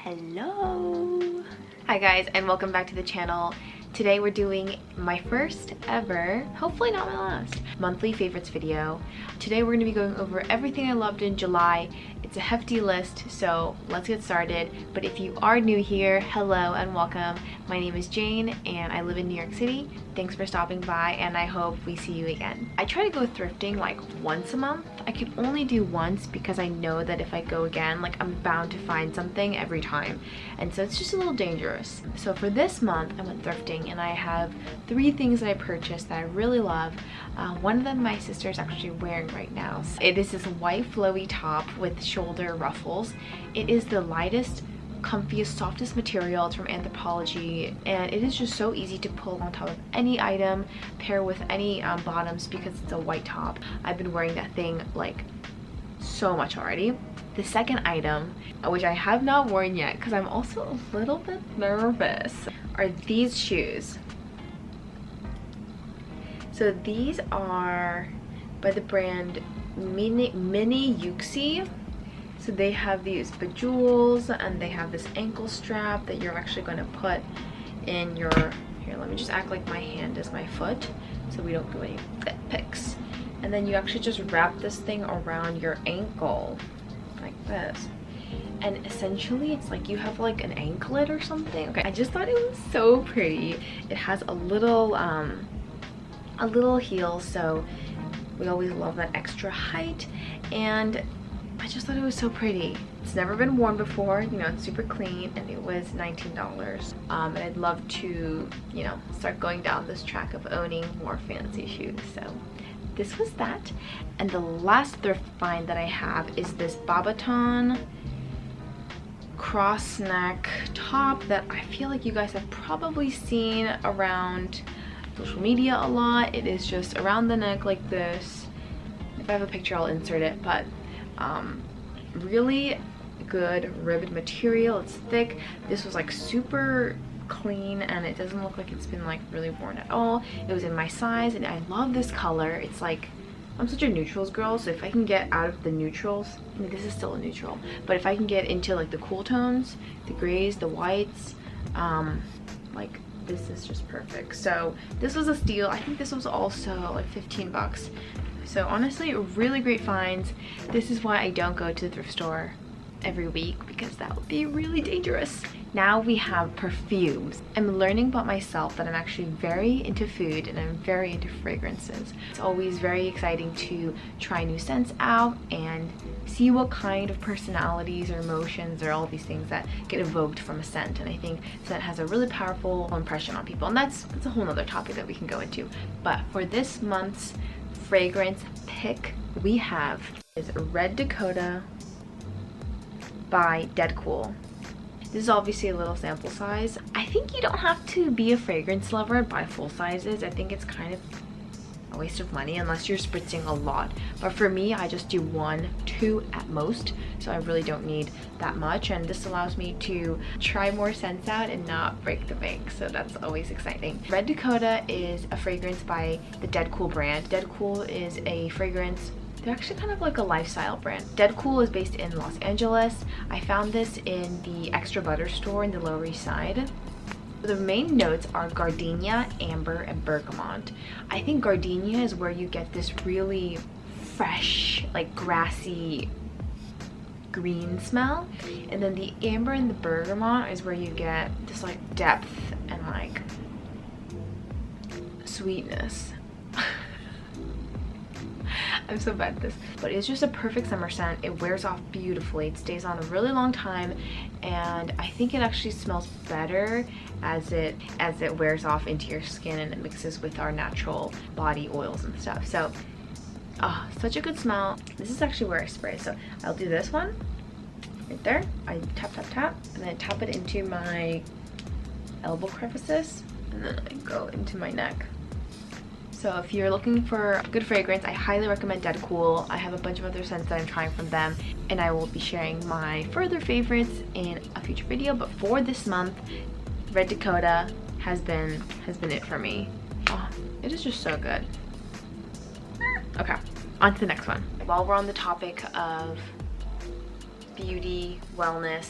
Hello! Hi guys, and welcome back to the channel. Today we're doing my first ever, hopefully not my last, monthly favorites video. Today we're going to be going over everything I loved in July. It's a hefty list, so let's get started. But if you are new here, hello and welcome. My name is Jane and I live in New York City. Thanks for stopping by and I hope we see you again. I try to go thrifting like once a month. I can only do once because I know that if I go again, like I'm bound to find something every time. And so it's just a little dangerous. So for this month, I went thrifting and I have 3 things that I purchased that I really love. One of them my sister is actually wearing right now. It is this white flowy top with shoulder ruffles. It is the lightest, comfiest, softest material. It's from Anthropologie and it is just so easy to pull on top of any item, pair with any bottoms because it's a white top. I've been wearing that thing like so much already. The second item, which I have not worn yet because I'm also a little bit nervous, are these shoes. So these are by the brand Mini Yuxi. So they have these bejewels and they have this ankle strap that you're actually going to put in your, here let me just act like my hand is my foot so we don't do any fit pics. And then you actually just wrap this thing around your ankle like this. And essentially it's like you have like an anklet or something. Okay, I just thought it was so pretty. It has a little heel, so we always love that extra height, and I just thought it was so pretty. It's never been worn before, you know, it's super clean, and it was $19. And I'd love to, you know, start going down this track of owning more fancy shoes. So this was that. And the last thrift find that I have is this Babaton cross neck top that I feel like you guys have probably seen around social media a lot. It is just around the neck like this. If I have a picture I'll insert it, but really good ribbed material. It's thick. This was like super clean and it doesn't look like it's been like really worn at all. It was in my size and I love this color. It's like, I'm such a neutrals girl, so if I can get out of the neutrals, I mean this is still a neutral, but if I can get into like the cool tones, the grays, the whites, like this is just perfect. So this was a steal. I think this was also like 15 bucks. So honestly, really great finds. This is why I don't go to the thrift store every week because that would be really dangerous. Now we have perfumes. I'm learning about myself that I'm actually very into food and I'm very into fragrances. It's always very exciting to try new scents out and see what kind of personalities or emotions or all these things that get evoked from a scent. And I think scent has a really powerful impression on people, and that's a whole nother topic that we can go into. But for this month's fragrance pick, we have is Red Dakota by DedCool. This is obviously a little sample size. I think you don't have to be a fragrance lover and buy full sizes. I think it's kind of a waste of money unless you're spritzing a lot. But for me, I just do 1, 2 at most. So I really don't need that much. And this allows me to try more scents out and not break the bank. So that's always exciting. Red Dakota is a fragrance by the DedCool brand. DedCool is a fragrance, they're actually kind of like a lifestyle brand. DedCool is based in Los Angeles. I found this in the Extra Butter store in the Lower East Side. The main notes are gardenia, amber, and bergamot. I think gardenia is where you get this really fresh, like grassy green smell. And then the amber and the bergamot is where you get this like depth and like sweetness. I'm so bad at this, but it's just a perfect summer scent. It wears off beautifully. It stays on a really long time, and I think it actually smells better as it wears off into your skin and it mixes with our natural body oils and stuff. So such a good smell. This is actually where I spray, so I'll do this one right there. I tap tap tap and then tap it into my elbow crevices and then I go into my neck. So if you're looking for a good fragrance, I highly recommend DedCool. I have a bunch of other scents that I'm trying from them, and I will be sharing my further favorites in a future video. But for this month, Red Dakota has been it for me. Oh, it is just so good. Okay, on to the next one. While we're on the topic of beauty, wellness,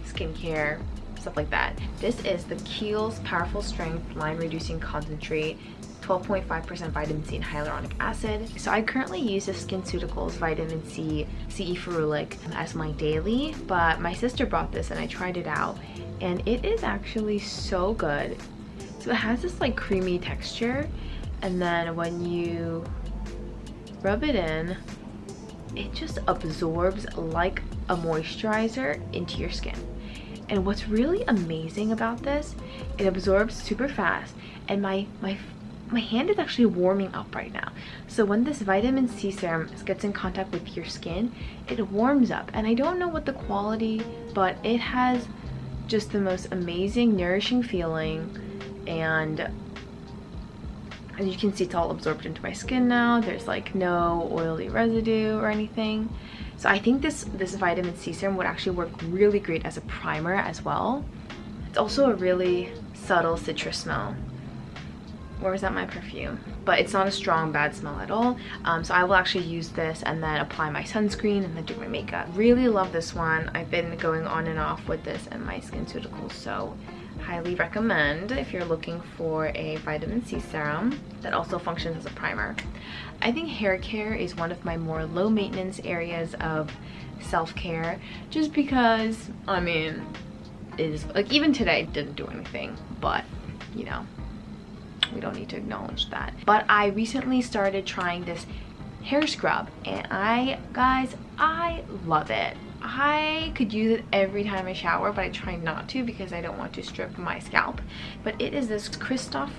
skincare, stuff like that. This is the Kiehls Powerful Strength Line Reducing Concentrate, 12.5% vitamin C and hyaluronic acid. So I currently use the SkinCeuticals Vitamin C CE Ferulic as my daily, but my sister brought this and I tried it out and it is actually so good. So it has this like creamy texture, and then when you rub it in, it just absorbs like a moisturizer into your skin. And what's really amazing about this, it absorbs super fast, and my hand is actually warming up right now. So when this vitamin C serum gets in contact with your skin, it warms up. And I don't know what the quality, but it has just the most amazing, nourishing feeling. And as you can see, it's all absorbed into my skin now. There's like no oily residue or anything. So I think this vitamin C serum would actually work really great as a primer as well. It's also a really subtle citrus smell. Or is that my perfume? But it's not a strong bad smell at all. So I will actually use this and then apply my sunscreen and then do my makeup. Really love this one. I've been going on and off with this and my SkinCeuticals, so highly recommend if you're looking for a vitamin C serum that also functions as a primer. I think hair care is one of my more low maintenance areas of self-care, just because, I mean, it is like, even today didn't do anything, but you know, we don't need to acknowledge that. But I recently started trying this hair scrub and guys, I love it. I could use it every time I shower, but I try not to because I don't want to strip my scalp. But it is this Christophe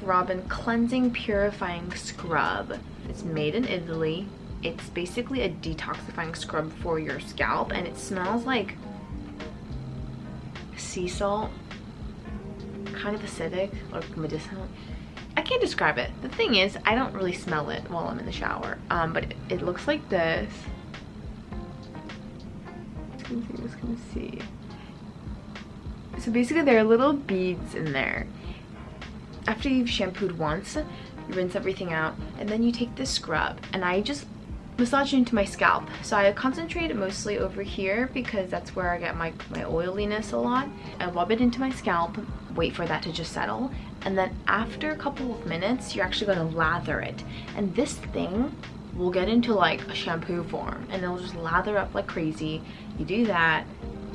Cleansing Purifying Scrub. It's made in Italy. It's basically a detoxifying scrub for your scalp, and it smells like sea salt, kind of acidic or medicinal. I can't describe it. The thing is, I don't really smell it while I'm in the shower, but it looks like this. Just gonna see. So basically there are little beads in there. After you've shampooed once, you rinse everything out, and then you take this scrub, and I just massage it into my scalp. So I concentrate it mostly over here because that's where I get my oiliness a lot. I rub it into my scalp, wait for that to just settle, and then after a couple of minutes, you're actually gonna lather it. And this thing will get into like a shampoo form, and it'll just lather up like crazy. You do that,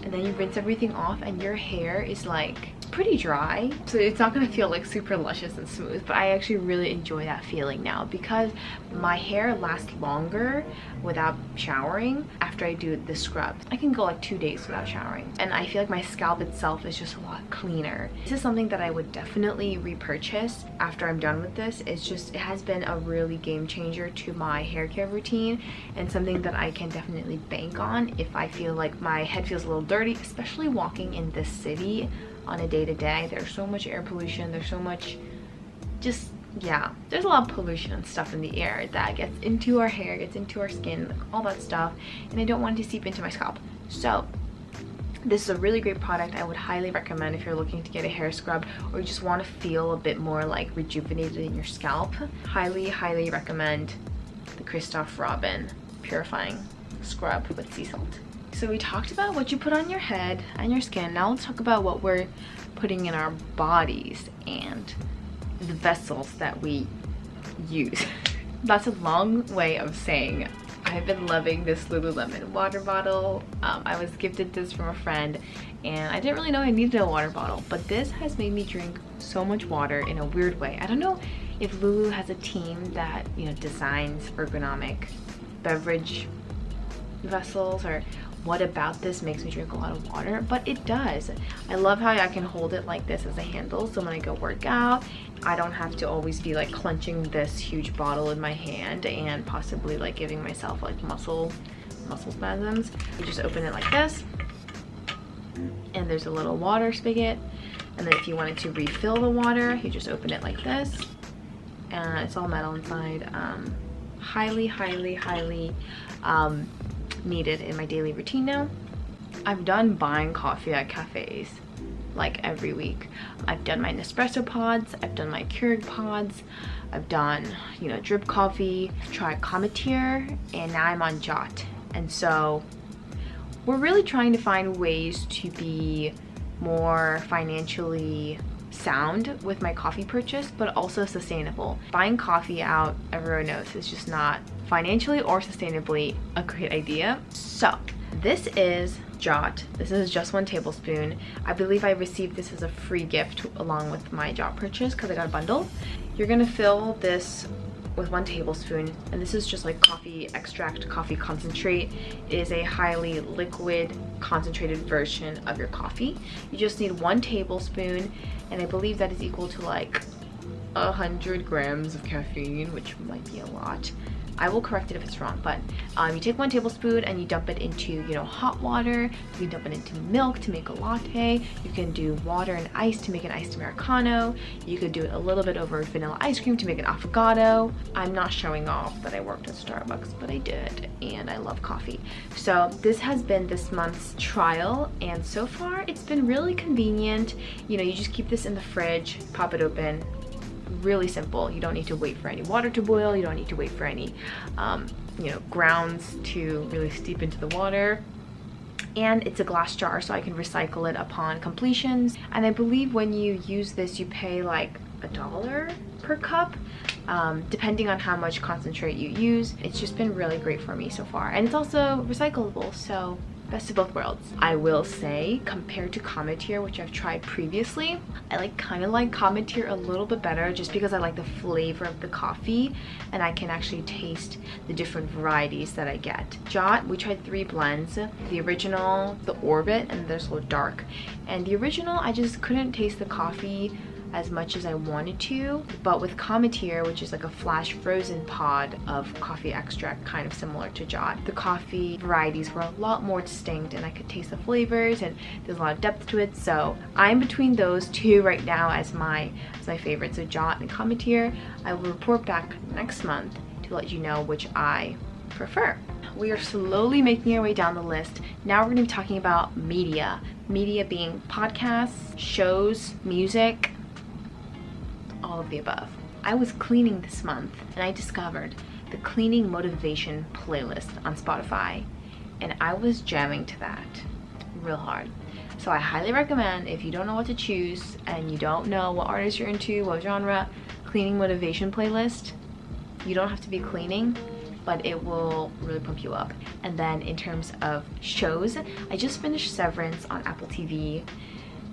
and then you rinse everything off, and your hair is like pretty dry, so it's not gonna feel like super luscious and smooth, but I actually really enjoy that feeling now because my hair lasts longer without showering after I do this scrub. I can go like 2 days without showering, and I feel like my scalp itself is just a lot cleaner. This is something that I would definitely repurchase after I'm done with this. It's just, it has been a really game changer to my hair care routine, and something that I can definitely bank on if I feel like my head feels a little dirty, especially walking in this city on a day-to-day. There's so much air pollution, there's so much just, yeah, there's a lot of pollution and stuff in the air that gets into our hair, gets into our skin, all that stuff, and I don't want it to seep into my scalp. So this is a really great product. I would highly recommend if you're looking to get a hair scrub or you just want to feel a bit more like rejuvenated in your scalp. Highly recommend the Christophe Purifying Scrub with sea salt. So we talked about what you put on your head and your skin. Now let's talk about what we're putting in our bodies and the vessels that we use. That's a long way of saying I've been loving this Lululemon water bottle. I was gifted this from a friend and I didn't really know I needed a water bottle, but this has made me drink so much water in a weird way. I don't know if Lulu has a team that, you know, designs ergonomic beverage vessels or what about this makes me drink a lot of water, but it does. I love how I can hold it like this as a handle, so when I go work out, I don't have to always be like clenching this huge bottle in my hand and possibly like giving myself like muscle spasms. You just open it like this, and there's a little water spigot, and then if you wanted to refill the water, you just open it like this, and it's all metal inside. Highly needed in my daily routine now. I've done buying coffee at cafes like every week. I've done my Nespresso pods, I've done my Keurig pods, I've done, you know, drip coffee, tried Cometeer, and now I'm on Jot. And so we're really trying to find ways to be more financially sound with my coffee purchase, but also sustainable. Buying coffee out, everyone knows, is just not financially or sustainably a great idea. So this is Jot. This is just 1 tablespoon. I believe I received this as a free gift along with my Jot purchase because I got a bundle. You're gonna fill this with 1 tablespoon, and this is just like coffee extract, coffee concentrate. It is a highly liquid concentrated version of your coffee. You just need 1 tablespoon, and I believe that is equal to like 100 grams of caffeine, which might be a lot. I will correct it if it's wrong, but you take 1 tablespoon and you dump it into, you know, hot water. You can dump it into milk to make a latte. You can do water and ice to make an iced Americano. You could do it a little bit over vanilla ice cream to make an affogato. I'm not showing off that I worked at Starbucks, but I did, and I love coffee. So this has been this month's trial, and so far it's been really convenient. You know, you just keep this in the fridge, pop it open. Really simple. You don't need to wait for any water to boil. You don't need to wait for any you know, grounds to really steep into the water. And it's a glass jar, so I can recycle it upon completions. And I believe when you use this, you pay like $1 per cup, depending on how much concentrate you use. It's just been really great for me so far, and it's also recyclable, so best of both worlds. I will say, compared to Cometeer, which I've tried previously, I kind of like Cometeer a little bit better just because I like the flavor of the coffee and I can actually taste the different varieties that I get. Jot, we tried 3 blends, the original, the Orbit, and there's a little dark. And the original, I just couldn't taste the coffee as much as I wanted to, but with Cometeer, which is like a flash frozen pod of coffee extract, kind of similar to Jot, the coffee varieties were a lot more distinct and I could taste the flavors, and there's a lot of depth to it. So I'm between those 2 right now as my favorite, so Jot and Cometeer. I will report back next month to let you know which I prefer. We are slowly making our way down the list. Now we're going to be talking about media being podcasts, shows, music, all of the above. I was cleaning this month and I discovered the cleaning motivation playlist on Spotify, and I was jamming to that real hard. So I highly recommend, if you don't know what to choose and you don't know what artist you're into, what genre, cleaning motivation playlist. You don't have to be cleaning, but it will really pump you up. And then in terms of shows, I just finished Severance on Apple TV.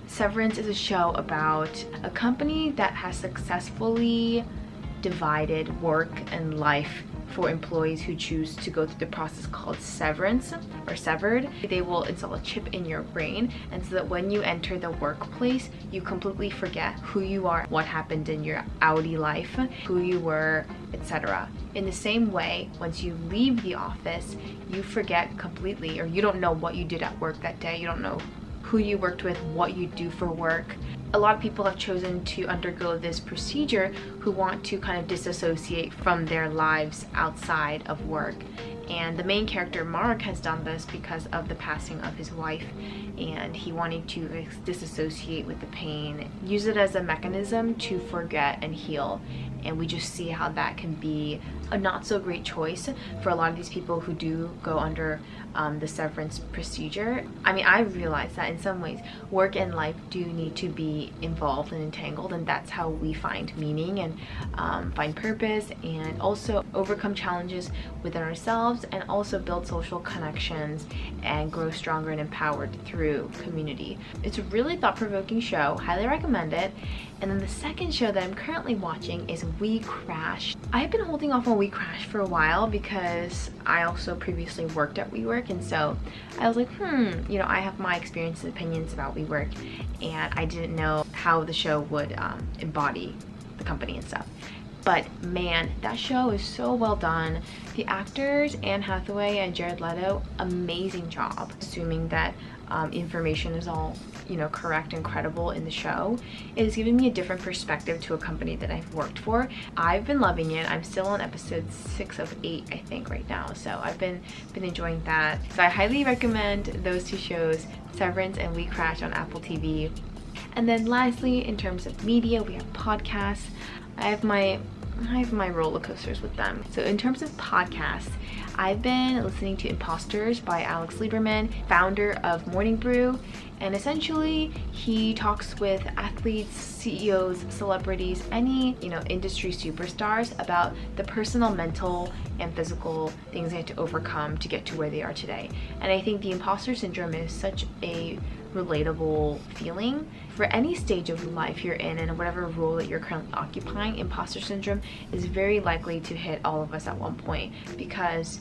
Severance is a show about a company that has successfully divided work and life for employees who choose to go through the process called severance or severed. They will install a chip in your brain, and so that when you enter the workplace, you completely forget who you are, what happened in your Audi life, who you were, etc. In the same way, once you leave the office, you forget completely, or you don't know what you did at work that day. You don't know who you worked with, what you do for work. A lot of people have chosen to undergo this procedure who want to kind of disassociate from their lives outside of work. And the main character, Mark, has done this because of the passing of his wife, and he wanted to disassociate with the pain, use it as a mechanism to forget and heal. And we just see how that can be a not so great choice for a lot of these people who do go under the severance procedure. I mean, I realize that in some ways work and life do need to be involved and entangled, and that's how we find meaning and find purpose, and also overcome challenges within ourselves, and also build social connections and grow stronger and empowered through community. It's a really thought-provoking show. Highly recommend it. And then the second show that I'm currently watching is We Crash. I've been holding off on We Crash for a while because I also previously worked at WeWork, and so I was like, you know, I have my experiences and opinions about WeWork, and I didn't know how the show would embody the company and stuff. But man, that show is so well done. The actors, Anne Hathaway and Jared Leto, amazing job. Assuming that information is all, you know, correct and credible in the show. It has given me a different perspective to a company that I've worked for. I've been loving it. I'm still on episode 6 of 8, I think, right now. So I've been enjoying that. So I highly recommend those 2 shows, Severance and We Crash on Apple TV. And then lastly, in terms of media, we have podcasts. I have my I have my roller coasters with them. So in terms of podcasts, I've been listening to Imposters by Alex Lieberman, founder of Morning Brew, and essentially he talks with athletes, CEOs, celebrities, any, industry superstars about the personal, mental, and physical things they had to overcome to get to where they are today. And I think the imposter syndrome is such a relatable feeling for any stage of life you're in and whatever role that you're currently occupying. Imposter syndrome is very likely to hit all of us at one point, because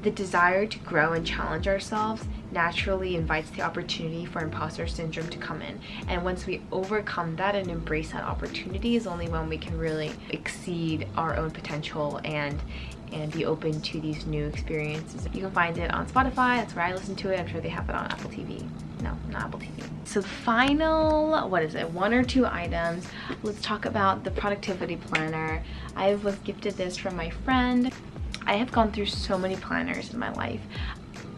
the desire to grow and challenge ourselves naturally invites the opportunity for imposter syndrome to come in. And once we overcome that and embrace that opportunity is only when we can really exceed our own potential and be open to these new experiences. You can find it on Spotify, that's where I listen to it. I'm sure they have it on Apple TV. No, not Apple TV. So the final, 1 or 2 items. Let's talk about the productivity planner. I was gifted this from my friend. I have gone through so many planners in my life.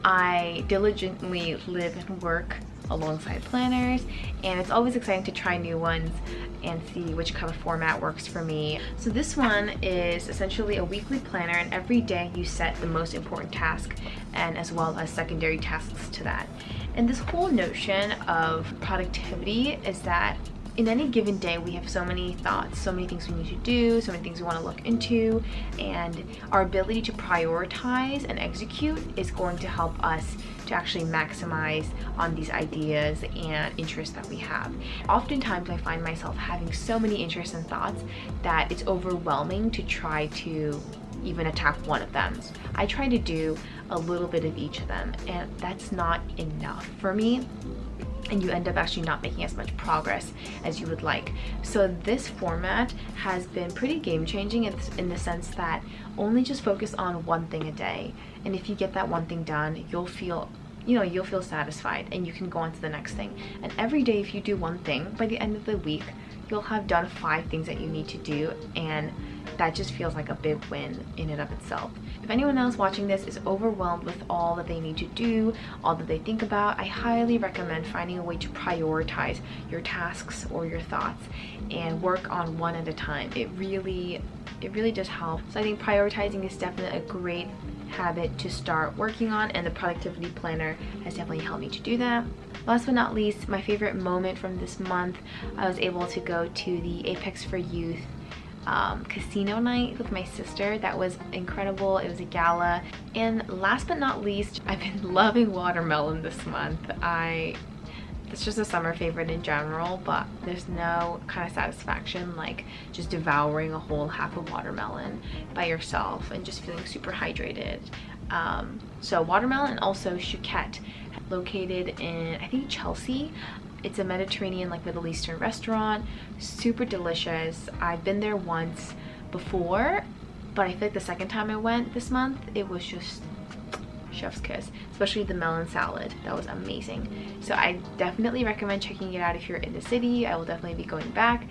I diligently live and work alongside planners, and it's always exciting to try new ones and see which kind of format works for me. So this one is essentially a weekly planner, and every day you set the most important task and as well as secondary tasks to that. And this whole notion of productivity is that in any given day we have so many thoughts, so many things we need to do, so many things we want to look into, and our ability to prioritize and execute is going to help us to actually maximize on these ideas and interests that we have. Oftentimes I find myself having so many interests and thoughts that it's overwhelming to try to even attack one of them. I try to do a little bit of each of them, and that's not enough for me, and you end up actually not making as much progress as you would like. So this format has been pretty game-changing in the sense that only just focus on one thing a day, and if you get that one thing done, you'll feel satisfied and you can go on to the next thing. And every day if you do one thing, by the end of the week you'll have done 5 things that you need to do, and that just feels like a big win in and of itself. If anyone else watching this is overwhelmed with all that they need to do, all that they think about, I highly recommend finding a way to prioritize your tasks or your thoughts and work on one at a time. It really does help. So I think prioritizing is definitely a great habit to start working on, and the productivity planner has definitely helped me to do that. Last but not least, my favorite moment from this month, I was able to go to the Apex for Youth casino night with my sister. That was incredible. It was a gala. And last but not least, I've been loving watermelon this month. It's just a summer favorite in general, but there's no kind of satisfaction like just devouring a whole half of watermelon by yourself and just feeling super hydrated. So watermelon, and also chouquette, located in, I think, Chelsea. It's a Mediterranean, like Middle Eastern restaurant. Super delicious. I've been there once before, but I feel like the second time I went this month, it was just chef's kiss, especially the melon salad. That was amazing. So I definitely recommend checking it out if you're in the city. I will definitely be going back.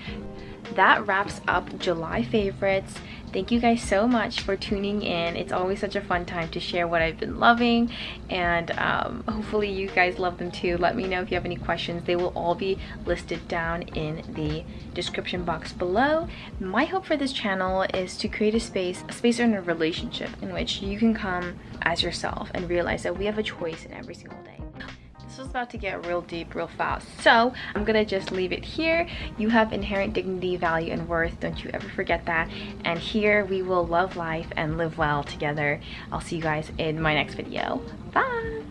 That wraps up July favorites. Thank you guys so much for tuning in. It's always such a fun time to share what I've been loving, and hopefully you guys love them too. Let me know if you have any questions. They will all be listed down in the description box below. My hope for this channel is to create a space and a relationship in which you can come as yourself and realize that we have a choice in every single day. This was about to get real deep real fast, so I'm gonna just leave it here. You have inherent dignity, value, and worth. Don't you ever forget that. And here we will love life and live well together. I'll see you guys in my next video. Bye.